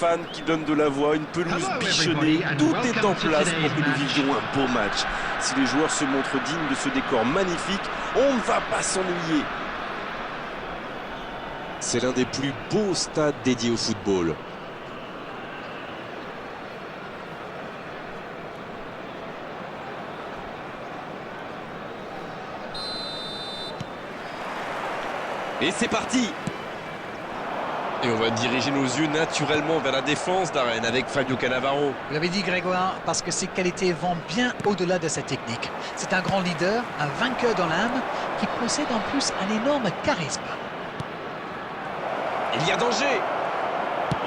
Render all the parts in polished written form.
Fans qui donnent de la voix, une pelouse bichonnée, tout est en place pour que nous vivions un beau match. Si les joueurs se montrent dignes de ce décor magnifique, on ne va pas s'ennuyer. C'est l'un des plus beaux stades dédiés au football. Et c'est parti! Et on va diriger nos yeux naturellement vers la défense d'Arène avec Fabio Cannavaro. Vous l'avez dit Grégoire, parce que ses qualités vont bien au-delà de sa technique. C'est un grand leader, un vainqueur dans l'âme, qui possède en plus un énorme charisme. Il y a danger!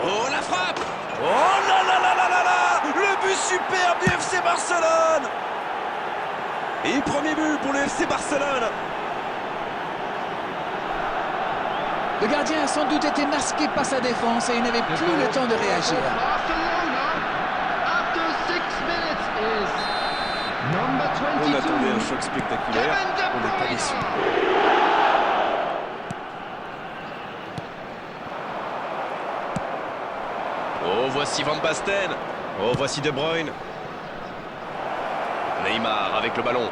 Oh la frappe! Oh là là là là là là! Le but superbe du FC Barcelone! Et premier but pour le FC Barcelone! Le gardien a sans doute été masqué par sa défense et il n'avait plus le temps de réagir. On attendait un choc spectaculaire, on n'est pas déçus. Oh, voici Van Basten. Oh, voici De Bruyne. Neymar avec le ballon.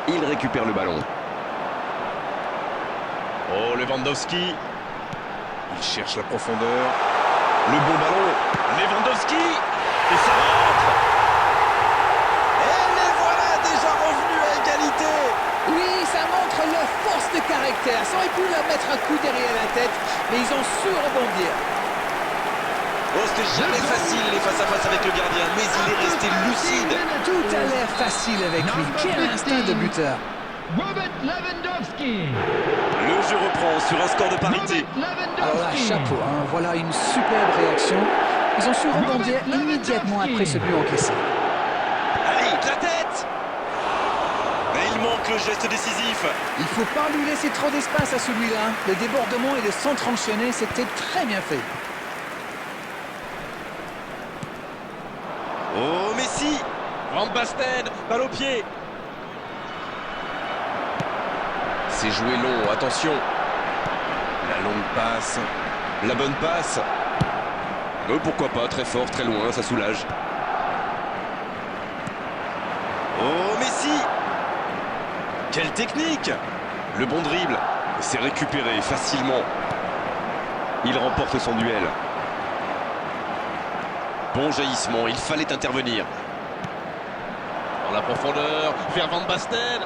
Il récupère le ballon. Oh, Lewandowski. Il cherche la profondeur. Le bon ballon. Lewandowski. Et ça rentre. Et les voilà déjà revenus à égalité. Oui, ça montre leur force de caractère. Ça aurait pu leur mettre un coup derrière la tête, mais ils ont su rebondir. Oh, c'était jamais facile les face-à-face avec le gardien, mais il est resté lucide. Tout a l'air facile avec lui. Quel instinct de buteur. Robert Lewandowski. Le jeu reprend sur un score de parité. Alors là, chapeau, hein. Voilà une superbe réaction. Ils ont su rebondir immédiatement après ce but encaissé. Allez, la tête. Mais il manque le geste décisif. Il ne faut pas lui laisser trop d'espace à celui-là. Le débordement et le centre enchaîné, c'était très bien fait. Oh, Messi. Van Basten, balle au pied. C'est joué long, attention. La longue passe. La bonne passe. Pourquoi pas, très fort, très loin, ça soulage. Oh, Messi. Quelle technique. Le bon dribble. C'est récupéré facilement. Il remporte son duel. Bon jaillissement, il fallait intervenir. Dans la profondeur, vers Van Basten.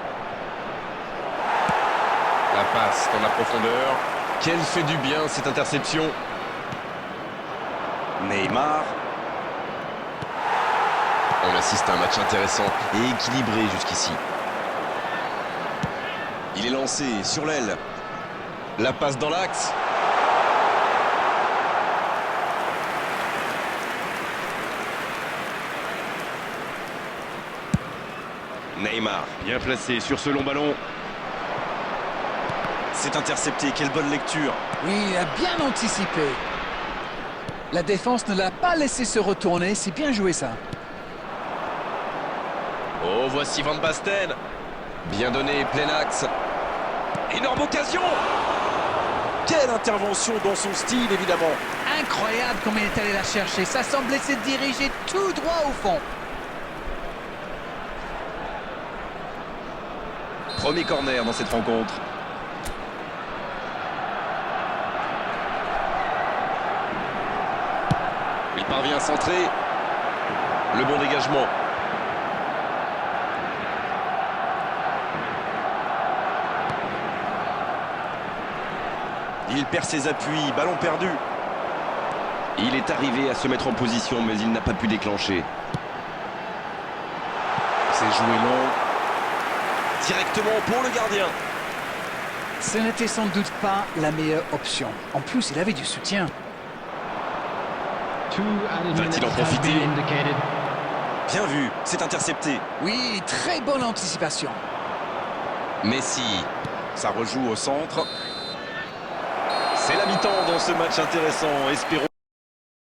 La passe dans la profondeur. Quelle fait du bien cette interception. Neymar. On assiste à un match intéressant et équilibré jusqu'ici. Il est lancé sur l'aile. La passe dans l'axe. Neymar, bien placé sur ce long ballon. C'est intercepté, quelle bonne lecture. Oui, il a bien anticipé. La défense ne l'a pas laissé se retourner, c'est bien joué ça. Oh, voici Van Basten. Bien donné, plein axe. Énorme occasion. Quelle intervention dans son style, évidemment. Incroyable comme il est allé la chercher. Ça semblait se diriger tout droit au fond. Premier corner dans cette rencontre. Il parvient à centrer. Le bon dégagement. Il perd ses appuis, ballon perdu. Il est arrivé à se mettre en position, mais il n'a pas pu déclencher. C'est joué long. Directement pour le gardien. Ce n'était sans doute pas la meilleure option. En plus, il avait du soutien. Va-t-il en profiter? Bien vu, c'est intercepté. Oui, très bonne anticipation. Messi, ça rejoue au centre. C'est la mi-temps dans ce match intéressant. Espérons.